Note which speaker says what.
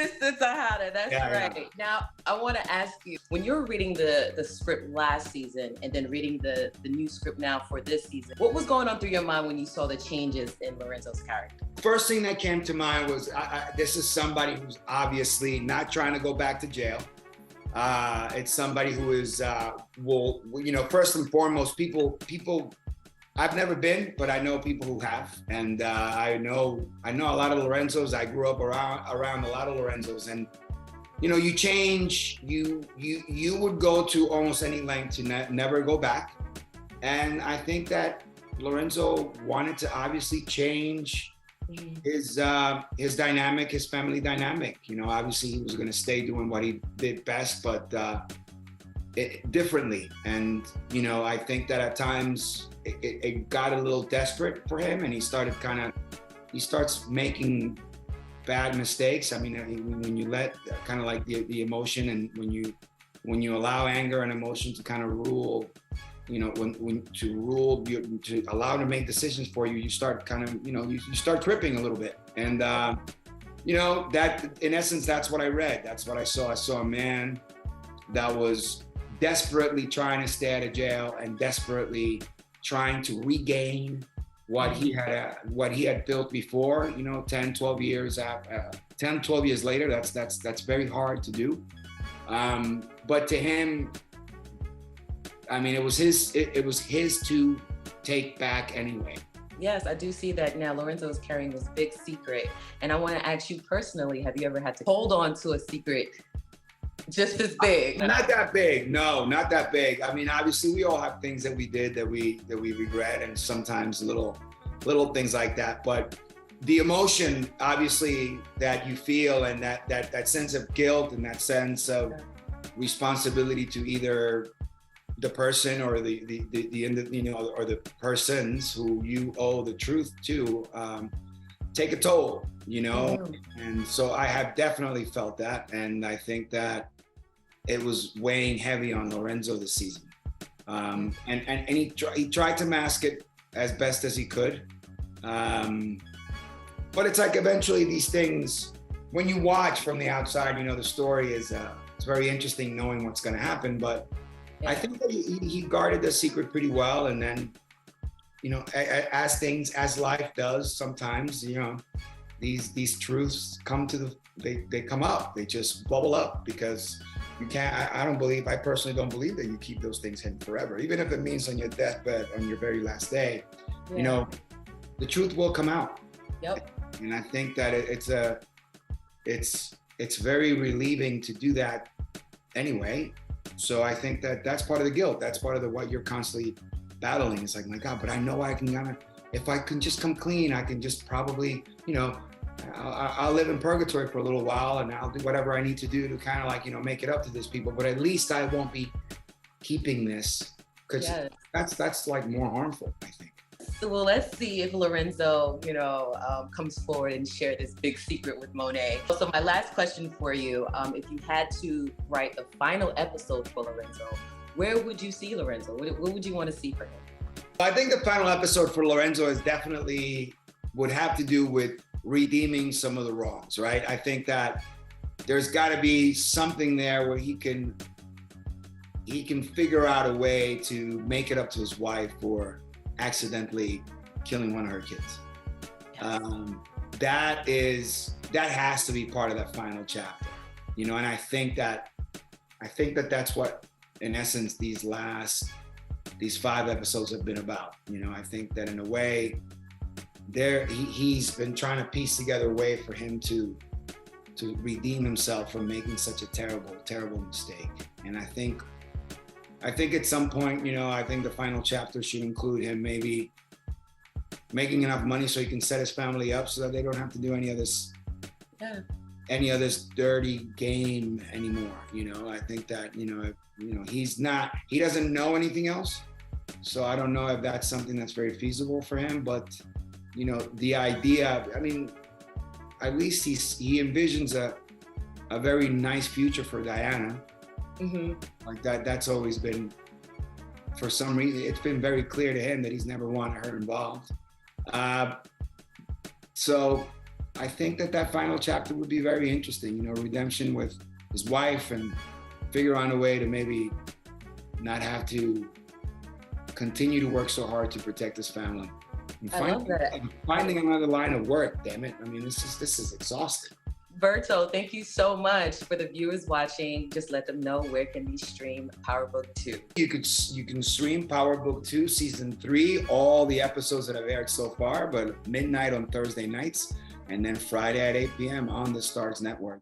Speaker 1: Mr. Tejada, that's right.
Speaker 2: Yeah.
Speaker 1: Now, I want to ask you, when you were reading the script last season and then reading the new script now for this season, what was going on through your mind when you saw the changes in Lorenzo's character?
Speaker 2: First thing that came to mind was this is somebody who's obviously not trying to go back to jail. It's somebody who is, first and foremost, people. I've never been, but I know people who have, and I know a lot of Lorenzos. I grew up around a lot of Lorenzos, and you change. You would go to almost any length to never go back, and I think that Lorenzo wanted to obviously change his dynamic, his family dynamic. Obviously he was going to stay doing what he did best, but differently. And I think that at times it got a little desperate for him, and he starts making bad mistakes. I mean, when you let kind of like the emotion, and when you allow anger and emotion to kind of rule, to allow to make decisions for you, you start kind of, you start tripping a little bit. And, that in essence, that's what I read. That's what I saw. I saw a man that was desperately trying to stay out of jail and desperately trying to regain what he had built before, 10, 12 years later. That's very hard to do. But to him, I mean, it was his to take back anyway.
Speaker 1: Yes, I do see that now. Lorenzo is carrying this big secret. And I want to ask you personally, have you ever had to hold on to a secret just as big?
Speaker 2: Not that big. No, not that big. I mean, obviously we all have things that we did that we regret, and sometimes little things like that. But the emotion, obviously, that you feel, and that sense of guilt and that sense of responsibility to either the person or the or the persons who you owe the truth to, take a toll, and so I have definitely felt that, and I think that it was weighing heavy on Lorenzo this season, and he tried to mask it as best as he could, but it's like eventually these things, when you watch from the outside, the story is it's very interesting knowing what's going to happen, but I think that he guarded the secret pretty well, and then as life does sometimes, these truths they come up, they just bubble up, because you can't, I personally don't believe that you keep those things hidden forever, even if it means on your deathbed, on your very last day, the truth will come out.
Speaker 1: Yep.
Speaker 2: And I think that it's very relieving to do that anyway. So I think that that's part of the guilt. That's part of what you're constantly battling. It's like, my God, but I know I can if I can just come clean, I can just probably, I'll live in purgatory for a little while, and I'll do whatever I need to do to kind of like, make it up to these people. But at least I won't be keeping this, because that's like more harmful, I think.
Speaker 1: Well, let's see if Lorenzo, comes forward and share this big secret with Monet. So my last question for you, if you had to write the final episode for Lorenzo, where would you see Lorenzo? What would you want to see for him?
Speaker 2: I think the final episode for Lorenzo would have to do with redeeming some of the wrongs, right? I think that there's got to be something there where he can figure out a way to make it up to his wife for accidentally killing one of her kids. That has to be part of that final chapter, and I think that that's what, in essence, these 5 episodes have been about. I think that in a way, he's been trying to piece together a way for him to redeem himself from making such a terrible mistake. And I think at some point, I think the final chapter should include him maybe making enough money so he can set his family up so that they don't have to do any of this dirty game anymore. I think that, he doesn't know anything else. So I don't know if that's something that's very feasible for him, but the idea, I mean, at least he envisions a very nice future for Diana. Mm-hmm. Like that's always been, for some reason, it's been very clear to him that he's never wanted her involved. So I think that final chapter would be very interesting, you know, redemption with his wife and figure out a way to maybe not have to continue to work so hard to protect his family. And finding another line of work, damn it. I mean, this is exhausting.
Speaker 1: Berto, thank you so much. For the viewers watching, just let them know, where can they stream Power Book 2?
Speaker 2: You can stream Power Book 2 Season 3, all the episodes that have aired so far, but midnight on Thursday nights, and then Friday at 8 p.m. on the Starz Network.